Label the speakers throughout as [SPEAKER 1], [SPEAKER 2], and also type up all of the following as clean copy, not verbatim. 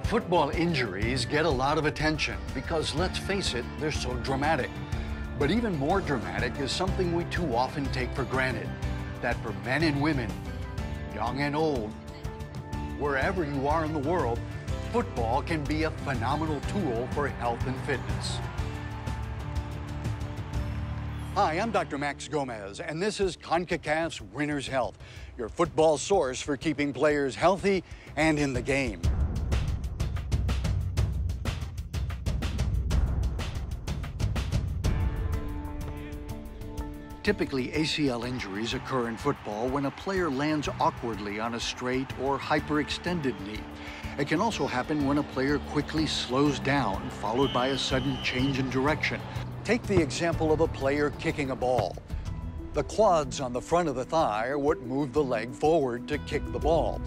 [SPEAKER 1] Football injuries get a lot of attention because, let's face it, they're so dramatic. But even more dramatic is something we too often take for granted, that for men and women, young and old, wherever you are in the world, football can be a phenomenal tool for health and fitness. Hi, I'm Dr. Max Gomez, and this is CONCACAF's Winner's Health, your football source for keeping players healthy and in the game. Typically, ACL injuries occur in football when a player lands awkwardly on a straight or hyperextended knee. It can also happen when a player quickly slows down, followed by a sudden change in direction. Take the example of a player kicking a ball. The quads on the front of the thigh are what move the leg forward to kick the ball.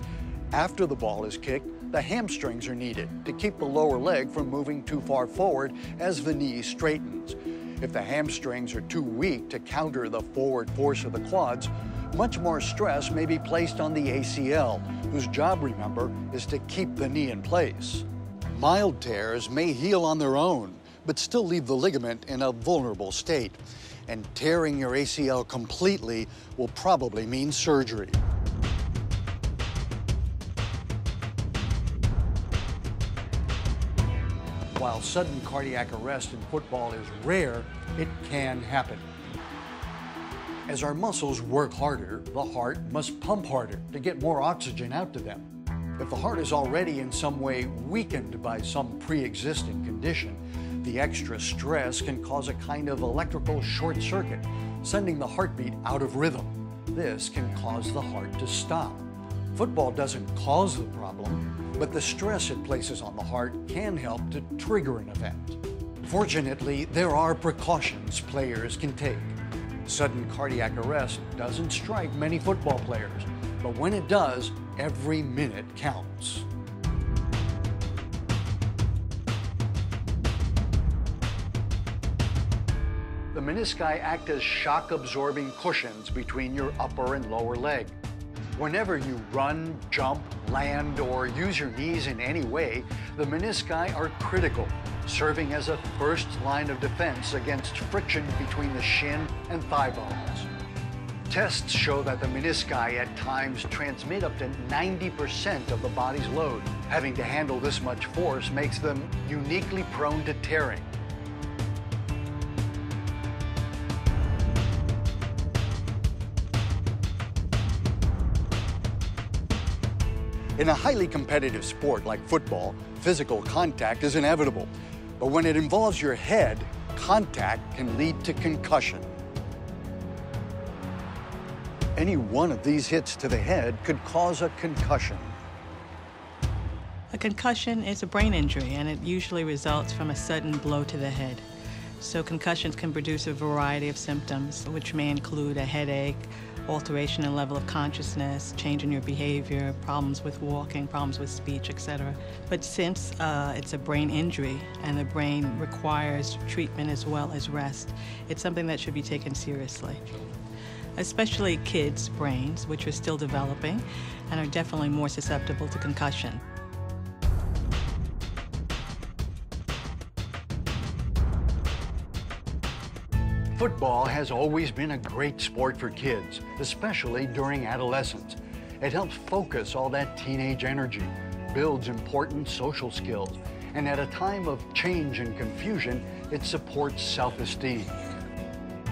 [SPEAKER 1] After the ball is kicked, the hamstrings are needed to keep the lower leg from moving too far forward as the knee straightens. If the hamstrings are too weak to counter the forward force of the quads, much more stress may be placed on the ACL, whose job, remember, is to keep the knee in place. Mild tears may heal on their own, but still leave the ligament in a vulnerable state. And tearing your ACL completely will probably mean surgery. While sudden cardiac arrest in football is rare, it can happen. As our muscles work harder, the heart must pump harder to get more oxygen out to them. If the heart is already in some way weakened by some pre-existing condition, the extra stress can cause a kind of electrical short circuit, sending the heartbeat out of rhythm. This can cause the heart to stop. Football doesn't cause the problem, but the stress it places on the heart can help to trigger an event. Fortunately, there are precautions players can take. Sudden cardiac arrest doesn't strike many football players, but when it does, every minute counts. The menisci act as shock-absorbing cushions between your upper and lower leg. Whenever you run, jump, land, or use your knees in any way, the menisci are critical, serving as a first line of defense against friction between the shin and thigh bones. Tests show that the menisci at times transmit up to 90% of the body's load. Having to handle this much force makes them uniquely prone to tearing. In a highly competitive sport like football, physical contact is inevitable. But when it involves your head, contact can lead to concussion. Any one of these hits to the head could cause a concussion.
[SPEAKER 2] A concussion is a brain injury, and it usually results from a sudden blow to the head. So concussions can produce a variety of symptoms, which may include a headache, alteration in level of consciousness, change in your behavior, problems with walking, problems with speech, etc. But since it's a brain injury and the brain requires treatment as well as rest, it's something that should be taken seriously. Especially kids' brains, which are still developing and are definitely more susceptible to concussion.
[SPEAKER 1] Football has always been a great sport for kids, especially during adolescence. It helps focus all that teenage energy, builds important social skills, and at a time of change and confusion, it supports self-esteem.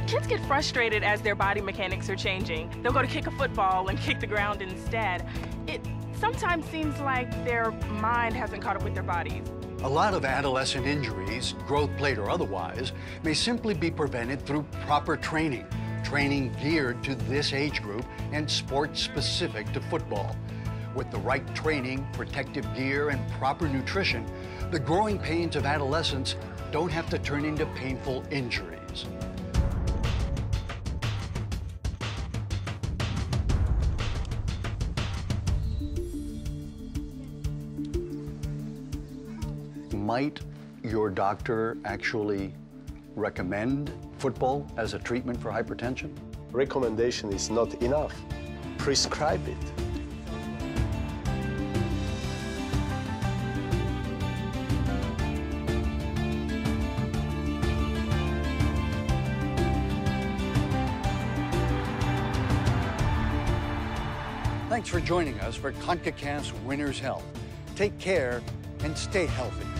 [SPEAKER 3] Kids get frustrated as their body mechanics are changing. They'll go to kick a football and kick the ground instead. It sometimes seems like their mind hasn't caught up with their bodies.
[SPEAKER 1] A lot of adolescent injuries, growth plate or otherwise, may simply be prevented through proper training geared to this age group and sports specific to football. With the right training, protective gear, and proper nutrition, the growing pains of adolescence don't have to turn into painful injuries. Might your doctor actually recommend football as a treatment for hypertension?
[SPEAKER 4] Recommendation is not enough. Prescribe it.
[SPEAKER 1] Thanks for joining us for CONCACAF's Winner's Health. Take care and stay healthy.